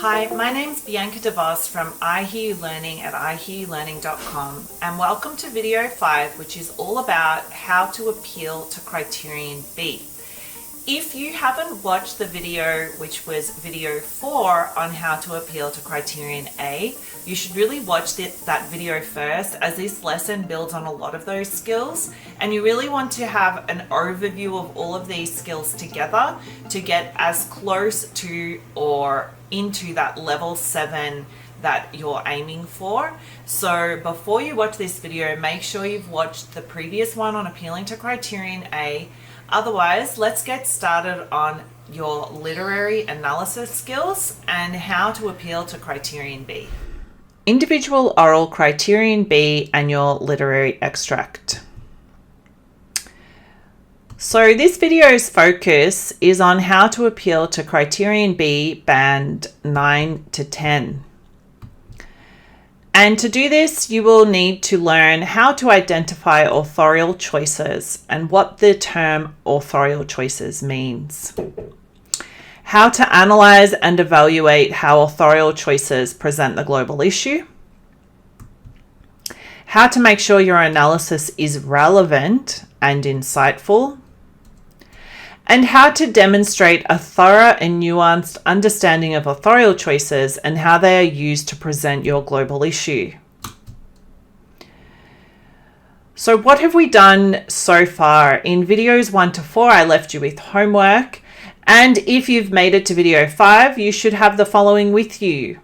Hi, my name's Bianca DeVos from I Hear You Learning at ihearyoulearning.com, and welcome to video 5, which is all about how to appeal to Criterion B. If you haven't watched the video, which was video 4 on how to appeal to Criterion A, you should really watch that video first, as this lesson builds on a lot of those skills, and you really want to have an overview of all of these skills together to get as close to or into that level 7 that you're aiming for. So before you watch this video, make sure you've watched the previous one on appealing to Criterion A. Otherwise, let's get started on your literary analysis skills and how to appeal to Criterion B. Individual oral Criterion B and your literary extract. So this video's focus is on how to appeal to Criterion B band 9 to 10. And to do this, you will need to learn how to identify authorial choices and what the term authorial choices means. How to analyze and evaluate how authorial choices present the global issue. How to make sure your analysis is relevant and insightful. And how to demonstrate a thorough and nuanced understanding of authorial choices and how they are used to present your global issue. So what have we done so far? In videos 1 to 4, I left you with homework. And if you've made it to video 5, you should have the following with you.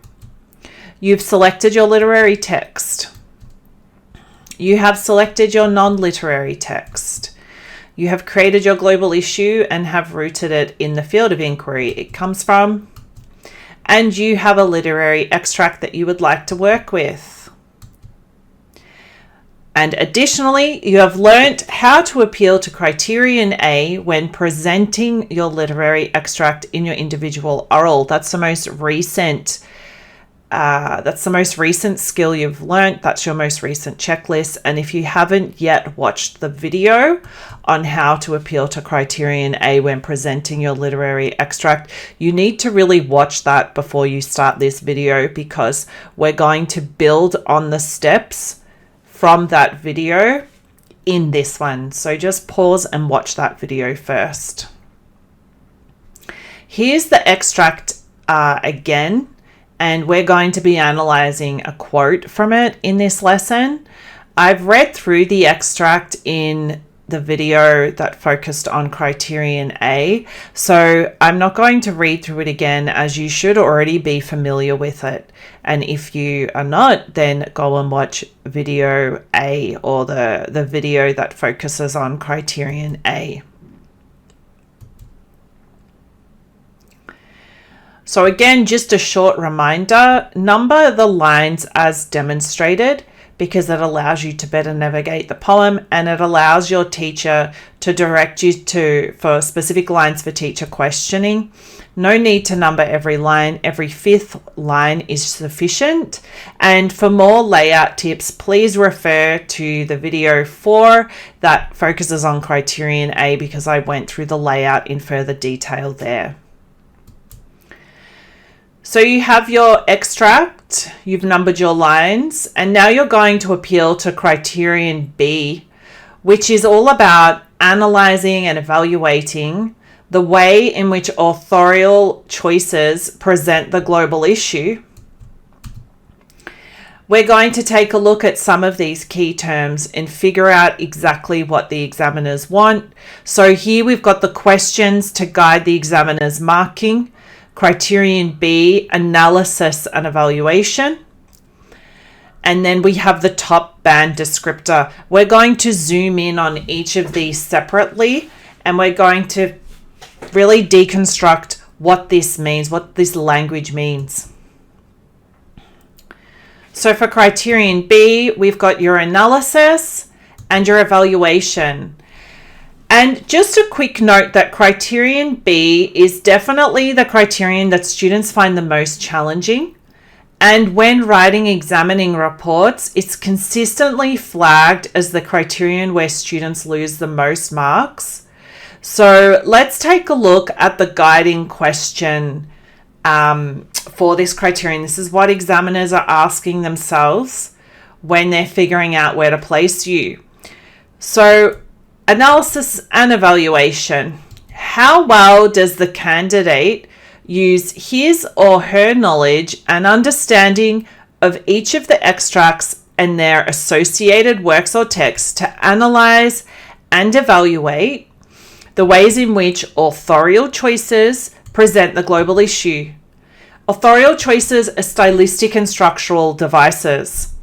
You've selected your literary text. You have selected your non-literary text. You have created your global issue and have rooted it in the field of inquiry it comes from. And you have a literary extract that you would like to work with. And additionally, you have learnt how to appeal to Criterion A when presenting your literary extract in your individual oral. That's the most recent skill you've learnt. That's your most recent checklist. And if you haven't yet watched the video on how to appeal to Criterion A when presenting your literary extract, you need to really watch that before you start this video, because we're going to build on the steps from that video in this one. So just pause and watch that video first. Here's the extract again. And we're going to be analyzing a quote from it in this lesson. I've read through the extract in the video that focused on Criterion A, so I'm not going to read through it again, as you should already be familiar with it. And if you are not, then go and watch video A, or the video that focuses on Criterion A. So again, just a short reminder, number the lines as demonstrated, because it allows you to better navigate the poem, and it allows your teacher to direct you for specific lines for teacher questioning. No need to number every line. Every 5th line is sufficient. And for more layout tips, please refer to the video 4 that focuses on Criterion A, because I went through the layout in further detail there. So you have your extract, you've numbered your lines, and now you're going to appeal to Criterion B, which is all about analyzing and evaluating the way in which authorial choices present the global issue. We're going to take a look at some of these key terms and figure out exactly what the examiners want. So here we've got the questions to guide the examiner's marking. Criterion B, analysis and evaluation. And then we have the top band descriptor. We're going to zoom in on each of these separately, and we're going to really deconstruct what this means, what this language means. So for Criterion B, we've got your analysis and your evaluation. And just a quick note that Criterion B is definitely the criterion that students find the most challenging. And when writing examining reports, it's consistently flagged as the criterion where students lose the most marks. So let's take a look at the guiding question for this criterion. This is what examiners are asking themselves when they're figuring out where to place you. So, analysis and evaluation. How well does the candidate use his or her knowledge and understanding of each of the extracts and their associated works or texts to analyze and evaluate the ways in which authorial choices present the global issue? Authorial choices are stylistic and structural devices.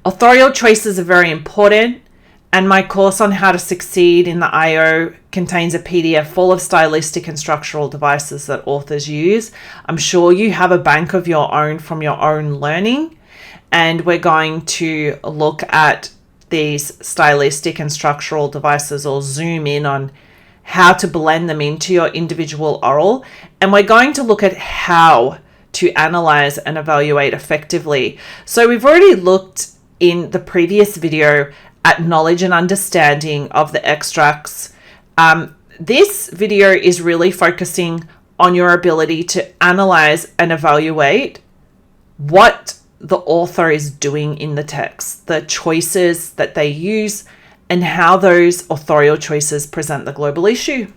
Authorial choices are very important, and my course on how to succeed in the IO contains a PDF full of stylistic and structural devices that authors use. I'm sure you have a bank of your own from your own learning, and we're going to look at these stylistic and structural devices, or zoom in on how to blend them into your individual oral. And we're going to look at how to analyze and evaluate effectively. So we've already looked in the previous video at knowledge and understanding of the extracts. This video is really focusing on your ability to analyze and evaluate what the author is doing in the text, the choices that they use, and how those authorial choices present the global issue.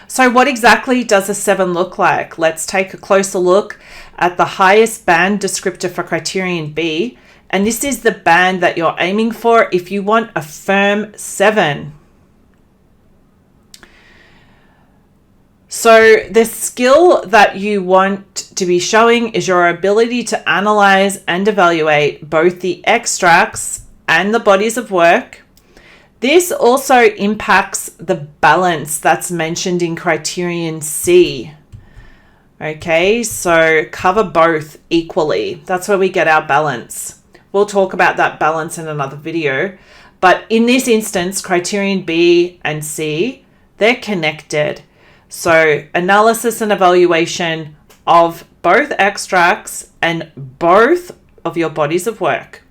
So what exactly does a 7 look like? Let's take a closer look at the highest band descriptor for Criterion B. And this is the band that you're aiming for if you want a firm 7. So the skill that you want to be showing is your ability to analyze and evaluate both the extracts and the bodies of work. This also impacts the balance that's mentioned in Criterion C. Okay, so cover both equally. That's where we get our balance. We'll talk about that balance in another video. But in this instance, Criterion B and C, they're connected. So analysis and evaluation of both extracts and both of your bodies of work.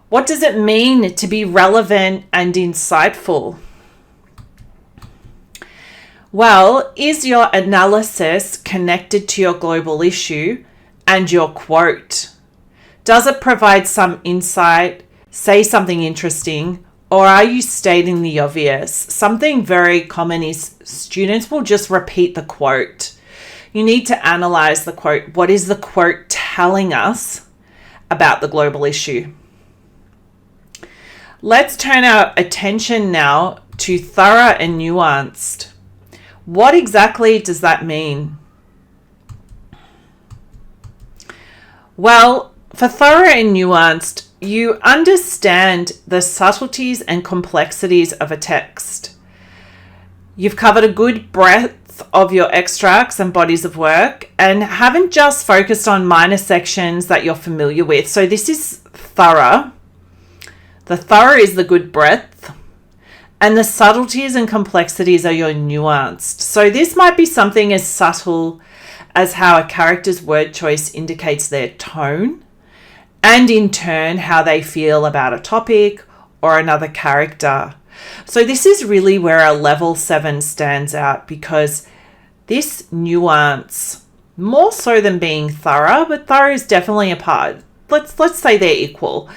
What does it mean to be relevant and insightful? Well, is your analysis connected to your global issue and your quote? Does it provide some insight, say something interesting, or are you stating the obvious? Something very common is students will just repeat the quote. You need to analyze the quote. What is the quote telling us about the global issue? Let's turn our attention now to thorough and nuanced. What exactly does that mean? Well, for thorough and nuanced, you understand the subtleties and complexities of a text. You've covered a good breadth of your extracts and bodies of work and haven't just focused on minor sections that you're familiar with. So this is thorough. The thorough is the good breadth, and the subtleties and complexities are your nuanced. So this might be something as subtle as how a character's word choice indicates their tone, and in turn how they feel about a topic or another character. So this is really where a level 7 stands out, because this nuance, more so than being thorough, but thorough is definitely a part. Let's say they're equal.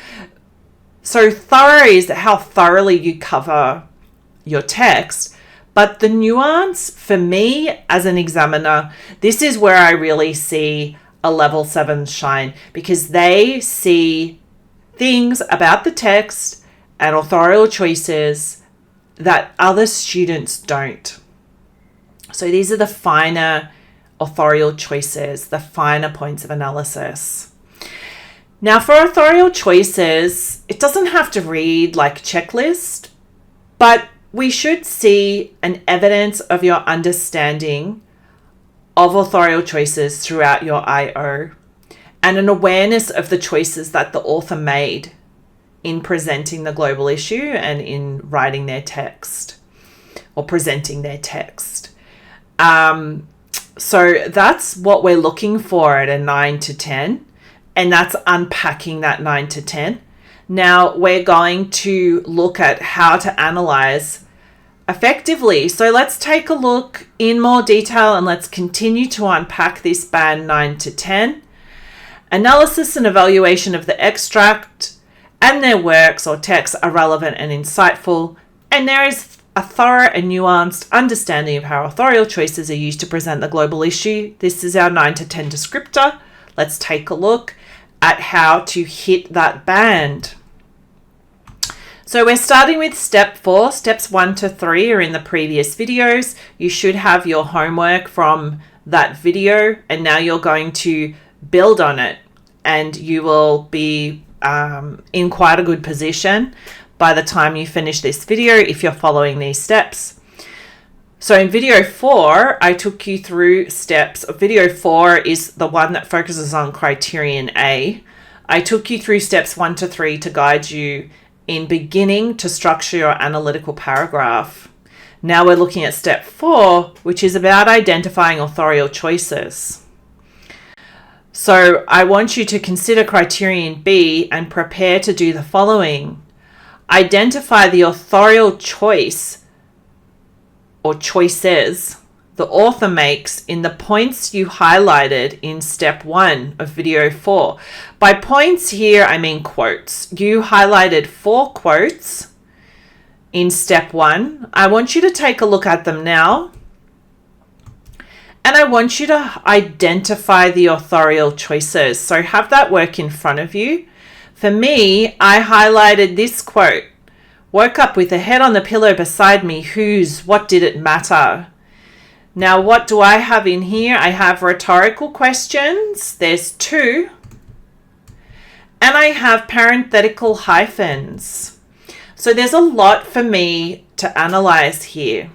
So thorough is how thoroughly you cover your text, but the nuance for me as an examiner, this is where I really see a level 7 shine, because they see things about the text and authorial choices that other students don't. So these are the finer authorial choices, the finer points of analysis. Now for authorial choices, it doesn't have to read like a checklist, but we should see an evidence of your understanding of authorial choices throughout your IO, and an awareness of the choices that the author made in presenting the global issue and in writing their text or presenting their text. So that's what we're looking for at a 9 to 10, and that's unpacking that 9 to 10. Now we're going to look at how to analyze effectively. So let's take a look in more detail and let's continue to unpack this band 9 to 10. Analysis and evaluation of the extract and their works or texts are relevant and insightful, and there is a thorough and nuanced understanding of how authorial choices are used to present the global issue. This is our 9 to 10 descriptor. Let's take a look at how to hit that band. So we're starting with step 4. Steps 1 to 3 are in the previous videos. You should have your homework from that video, and now you're going to build on it, and you will be in quite a good position by the time you finish this video if you're following these steps. So in video 4, I took you through steps. Video 4 is the one that focuses on Criterion A. I took you through steps 1 to 3 to guide you in beginning to structure your analytical paragraph. Now we're looking at step 4, which is about identifying authorial choices. So I want you to consider Criterion B and prepare to do the following. Identify the authorial choice or choices the author makes in the points you highlighted in step 1 of video 4. By points here, I mean quotes. You highlighted 4 quotes in step 1. I want you to take a look at them now. And I want you to identify the authorial choices. So have that work in front of you. For me, I highlighted this quote. Woke up with a head on the pillow beside me. Whose? What did it matter? Now, what do I have in here? I have rhetorical questions. There's 2. And I have parenthetical hyphens. So there's a lot for me to analyze here.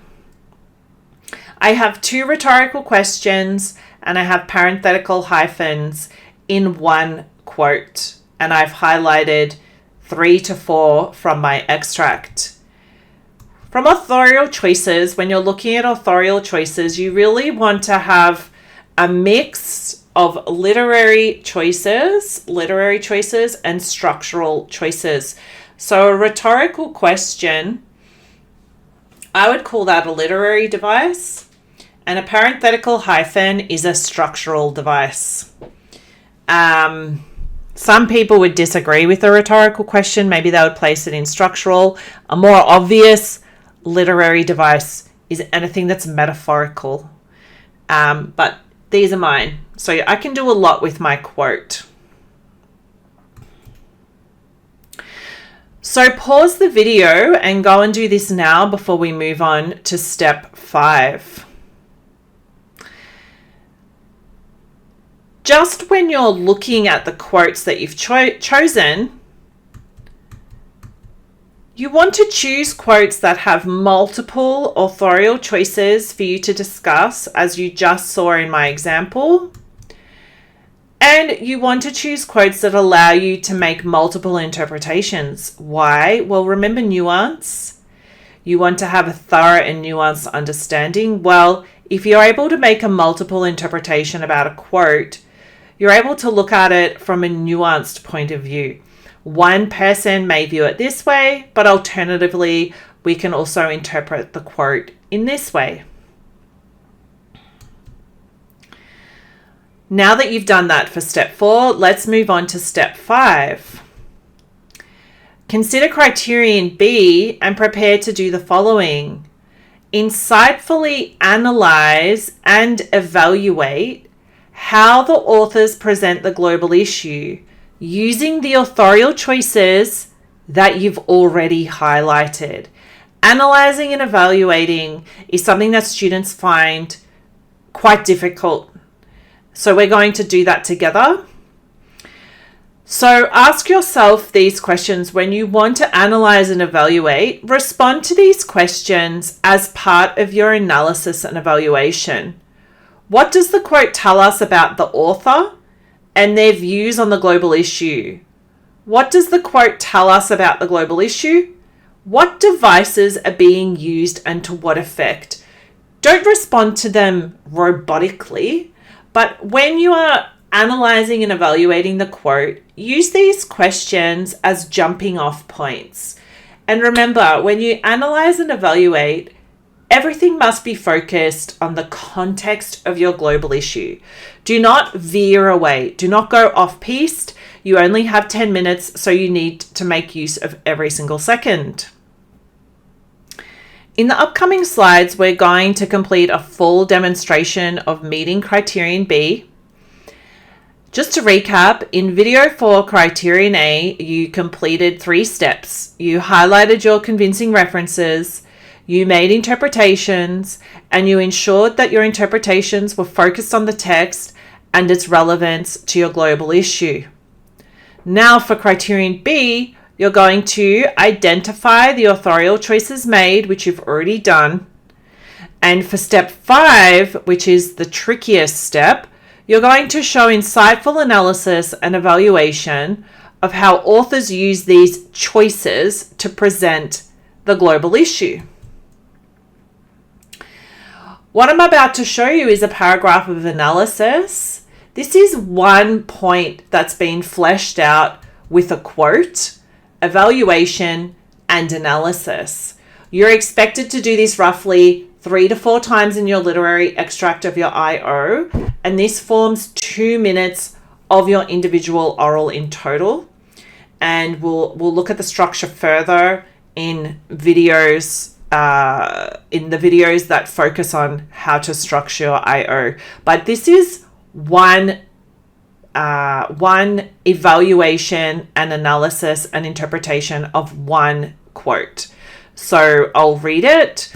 I have 2 rhetorical questions and I have parenthetical hyphens in one quote. And I've highlighted 3 to 4 from my extract. From authorial choices, when you're looking at authorial choices, you really want to have a mix of literary choices and structural choices. So a rhetorical question, I would call that a literary device. And a parenthetical hyphen is a structural device. Some people would disagree with a rhetorical question. Maybe they would place it in structural. A more obvious literary device is anything that's metaphorical. But these are mine. So I can do a lot with my quote. So pause the video and go and do this now before we move on to step 5. Just when you're looking at the quotes that you've chosen, you want to choose quotes that have multiple authorial choices for you to discuss, as you just saw in my example. And you want to choose quotes that allow you to make multiple interpretations. Why? Well, remember nuance. You want to have a thorough and nuanced understanding. Well, if you're able to make a multiple interpretation about a quote, you're able to look at it from a nuanced point of view. One person may view it this way, but alternatively, we can also interpret the quote in this way. Now that you've done that for step 4, let's move on to step 5. Consider Criterion B and prepare to do the following. Insightfully analyze and evaluate how the authors present the global issue using the authorial choices that you've already highlighted. Analyzing and evaluating is something that students find quite difficult. So we're going to do that together. So ask yourself these questions when you want to analyze and evaluate. Respond to these questions as part of your analysis and evaluation. What does the quote tell us about the author and their views on the global issue? What does the quote tell us about the global issue? What devices are being used and to what effect? Don't respond to them robotically, but when you are analyzing and evaluating the quote, use these questions as jumping off points. And remember, when you analyze and evaluate, everything must be focused on the context of your global issue. Do not veer away. Do not go off-piste. You only have 10 minutes, so you need to make use of every single second. In the upcoming slides, we're going to complete a full demonstration of meeting Criterion B. Just to recap, in video 4 Criterion A, you completed 3 steps. You highlighted your convincing references, you made interpretations, and you ensured that your interpretations were focused on the text and its relevance to your global issue. Now for Criterion B, you're going to identify the authorial choices made, which you've already done. And for step 5, which is the trickiest step, you're going to show insightful analysis and evaluation of how authors use these choices to present the global issue. What I'm about to show you is a paragraph of analysis. This is one point that's been fleshed out with a quote, evaluation, and analysis. You're expected to do this roughly 3 to 4 times in your literary extract of your IO, and this forms 2 minutes of your individual oral in total. And we'll look at the structure further in videos, in the videos that focus on how to structure your IO. But this is one evaluation and analysis and interpretation of one quote. So I'll read it.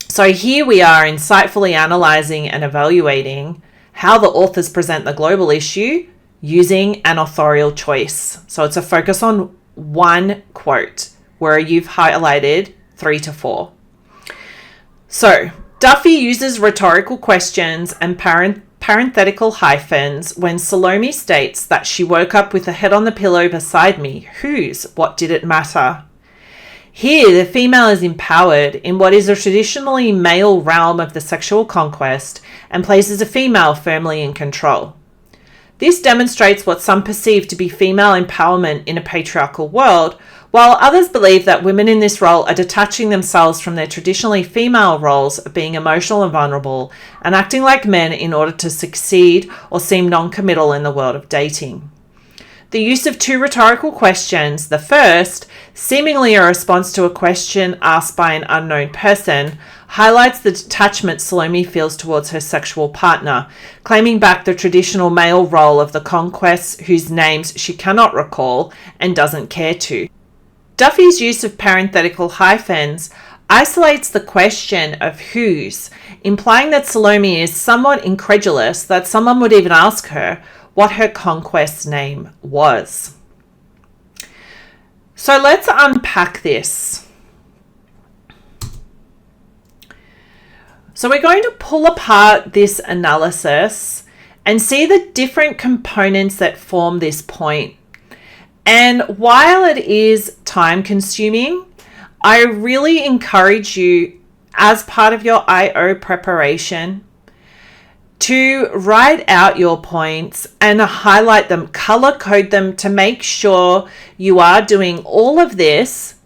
So here we are insightfully analyzing and evaluating how the authors present the global issue using an authorial choice. So it's a focus on one quote where you've highlighted 3 to 4. So Duffy uses rhetorical questions and parenthetical hyphens when Salome states that she woke up with a head on the pillow beside me. Whose? What did it matter? Here, the female is empowered in what is a traditionally male realm of the sexual conquest and places a female firmly in control. This demonstrates what some perceive to be female empowerment in a patriarchal world, while others believe that women in this role are detaching themselves from their traditionally female roles of being emotional and vulnerable and acting like men in order to succeed or seem non-committal in the world of dating. The use of 2 rhetorical questions, the first, seemingly a response to a question asked by an unknown person, highlights the detachment Salome feels towards her sexual partner, claiming back the traditional male role of the conquests whose names she cannot recall and doesn't care to. Duffy's use of parenthetical hyphens isolates the question of whose, implying that Salome is somewhat incredulous that someone would even ask her what her conquest's name was. So let's unpack this. So we're going to pull apart this analysis and see the different components that form this point. And while it is time consuming, I really encourage you as part of your IO preparation to write out your points and highlight them, color code them to make sure you are doing all of this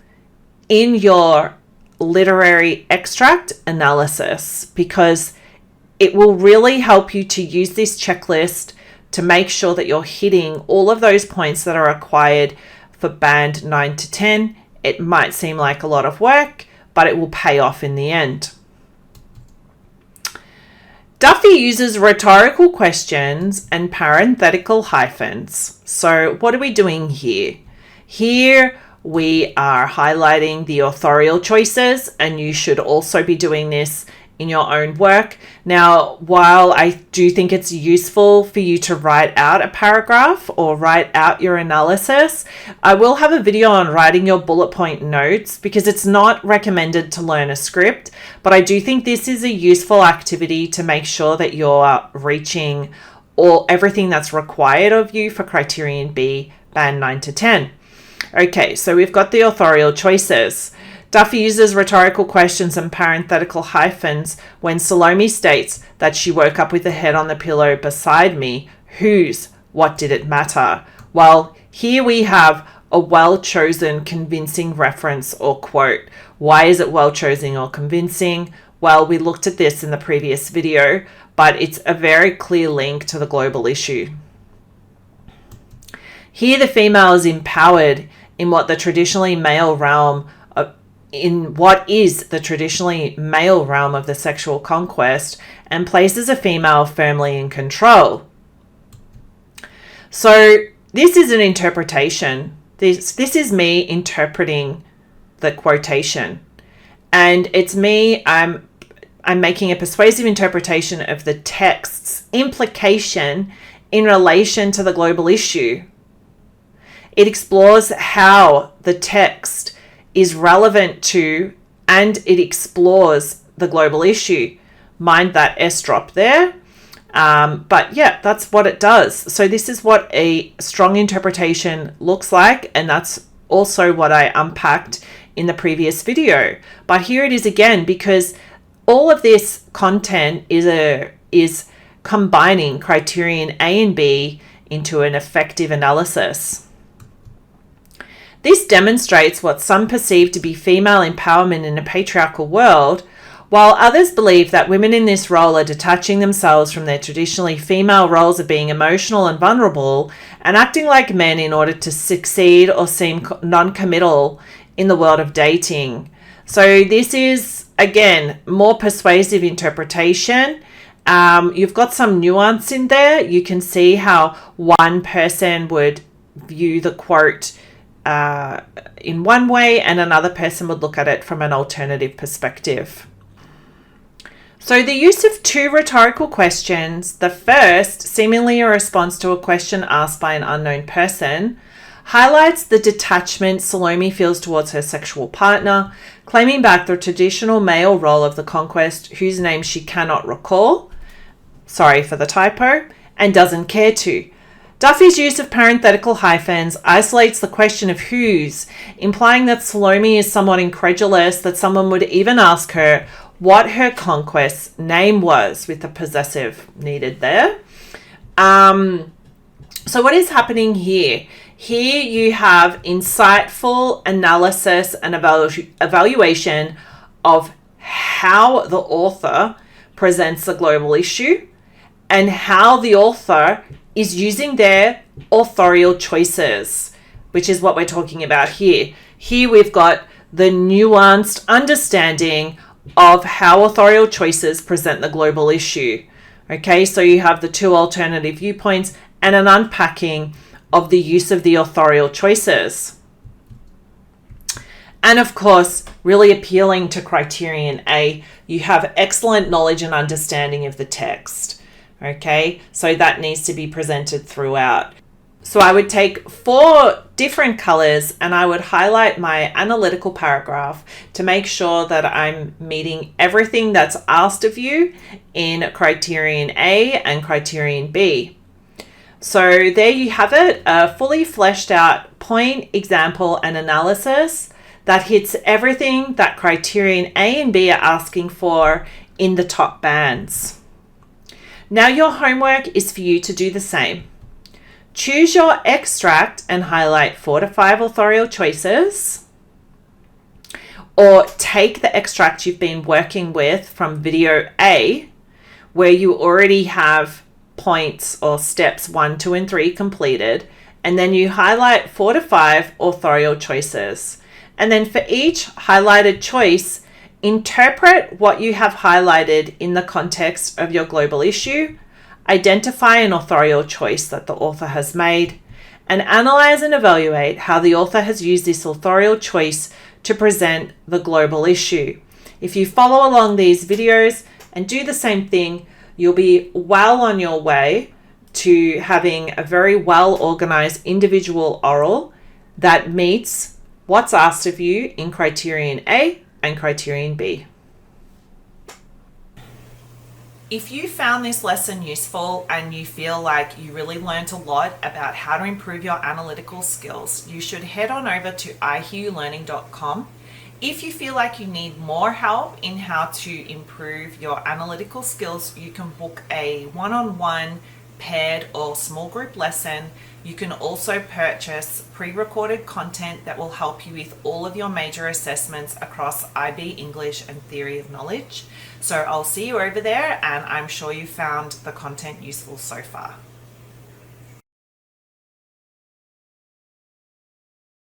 in your literary extract analysis, because it will really help you to use this checklist to make sure that you're hitting all of those points that are required for band 9 to 10. It might seem like a lot of work, but it will pay off in the end. Duffy uses rhetorical questions and parenthetical hyphens. So what are we doing here? Here we are highlighting the authorial choices, and you should also be doing this in your own work. Now, while I do think it's useful for you to write out a paragraph or write out your analysis, I will have a video on writing your bullet point notes because it's not recommended to learn a script, but I do think this is a useful activity to make sure that you're reaching everything that's required of you for Criterion B, band 9 to 10. Okay, so we've got the authorial choices. Duffy uses rhetorical questions and parenthetical hyphens when Salome states that she woke up with a head on the pillow beside me. Whose? What did it matter? Well, here we have a well-chosen, convincing reference or quote. Why is it well-chosen or convincing? Well, we looked at this in the previous video, but it's a very clear link to the global issue. Here, the female is empowered in what is the traditionally male realm of the sexual conquest, and places a female firmly in control. So this is an interpretation. This is me interpreting the quotation, and it's me. I'm making a persuasive interpretation of the text's implication in relation to the global issue. It explores how the text is relevant to, and it explores the global issue. Mind that S drop there. But yeah, that's what it does. So this is what a strong interpretation looks like, and that's also what I unpacked in the previous video. But here it is again, because all of this content is combining criterion A and B into an effective analysis. This demonstrates what some perceive to be female empowerment in a patriarchal world, while others believe that women in this role are detaching themselves from their traditionally female roles of being emotional and vulnerable and acting like men in order to succeed or seem non-committal in the world of dating. So this is, again, more persuasive interpretation. You've got some nuance in there. You can see how one person would view the quote in one way and another person would look at it from an alternative perspective. So the use of two rhetorical questions, the first seemingly a response to a question asked by an unknown person, highlights the detachment Salome feels towards her sexual partner, claiming back the traditional male role of the conquest whose name she cannot recall, sorry for the typo, and doesn't care to. Duffy's use of parenthetical hyphens isolates the question of whose, implying that Salome is somewhat incredulous that someone would even ask her what her conquest's name was, with the possessive needed there. So what is happening here? Here you have insightful analysis and evaluation of how the author presents the global issue and how the author is using their authorial choices, which is what we're talking about here. Here we've got the nuanced understanding of how authorial choices present the global issue. Okay, so you have the two alternative viewpoints and an unpacking of the use of the authorial choices. And of course, really appealing to criterion A, you have excellent knowledge and understanding of the text. Okay, so that needs to be presented throughout. So I would take 4 different colors and I would highlight my analytical paragraph to make sure that I'm meeting everything that's asked of you in criterion A and criterion B. So there you have it, a fully fleshed out point, example, and analysis that hits everything that criterion A and B are asking for in the top bands. Now your homework is for you to do the same. Choose your extract and highlight 4 to 5 authorial choices, or take the extract you've been working with from video A, where you already have points or steps 1, 2, and 3 completed, and then you highlight 4 to 5 authorial choices. And then for each highlighted choice, interpret what you have highlighted in the context of your global issue, identify an authorial choice that the author has made, and analyze and evaluate how the author has used this authorial choice to present the global issue. If you follow along these videos and do the same thing, you'll be well on your way to having a very well organized individual oral that meets what's asked of you in criterion A and criterion B. If you found this lesson useful and you feel like you really learned a lot about how to improve your analytical skills, you should head on over to ihearyoulearning.com. If you feel like you need more help in how to improve your analytical skills, you can book a one-on-one, paired, or small group lesson You can also purchase pre-recorded content that will help you with all of your major assessments across IB English and Theory of Knowledge. So I'll see you over there, and I'm sure you found the content useful so far.